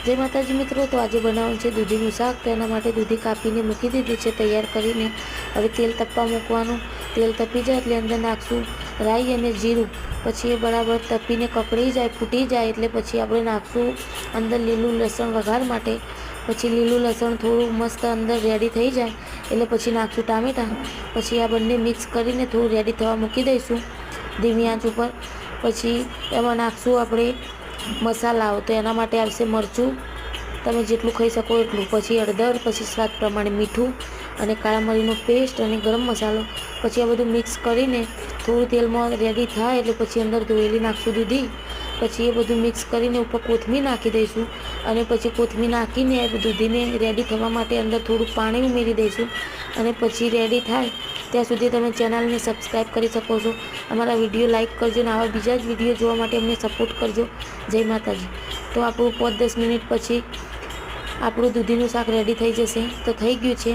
जय माताजी मित्रों। तो आज बनावવાનું છે દૂધીનું શાક। તો એના માટે દૂધી કાપીને મૂકી દીધી છે તૈયાર કરીને। હવે તેલ તપવા મૂકવાનું। તેલ તપી જાય એટલે અંદર નાખશું રાઈ અને જીરું। પછી એ બરાબર તપીને કકળી જાય, ફૂટી જાય એટલે પછી આપણે નાખશું અંદર લીલું લસણ વઘાર માટે। પછી લીલું લસણ થોડું મસ્ત અંદર રેડી થઈ જાય એટલે પછી નાખશું ટામેટાં। પછી આ બંને મિક્સ કરીને થોડું રેડી થવા મૂકી દઈશું ધીમી આંચ ઉપર। પછી એમાં નાખશું આપણે મસાલાઓ। તો એના માટે આવશે મરચું, તમે જેટલું ખાઈ શકો એટલું। પછી હળદર, પછી સ્વાદ પ્રમાણે મીઠું અને કાળા મરીનો પેસ્ટ અને ગરમ મસાલો। પછી આ બધું મિક્સ કરીને થોડું તેલમાં રેડી થાય એટલે પછી અંદર ધોયેલી નાખશું દૂધી। પછી એ બધું મિક્સ કરીને ઉપર કોથમીર નાખી દઈશું અને પછી કોથમીર નાખીને દૂધીને રેડી થવા માટે અંદર થોડું પાણી ઉમેરી દઈશું અને પછી રેડી થાય ત્યાં સુધી તમે ચેનલને સબસ્ક્રાઈબ કરી શકો છો। અમારા વિડીયો લાઇક કરજો અને આવા બીજા જ વિડીયો જોવા માટે અમને સપોર્ટ કરજો। જય માતાજી। તો આપણું 5-10 મિનિટ પછી આપણું દૂધીનું શાક રેડી થઈ જશે। તો થઈ ગયું છે।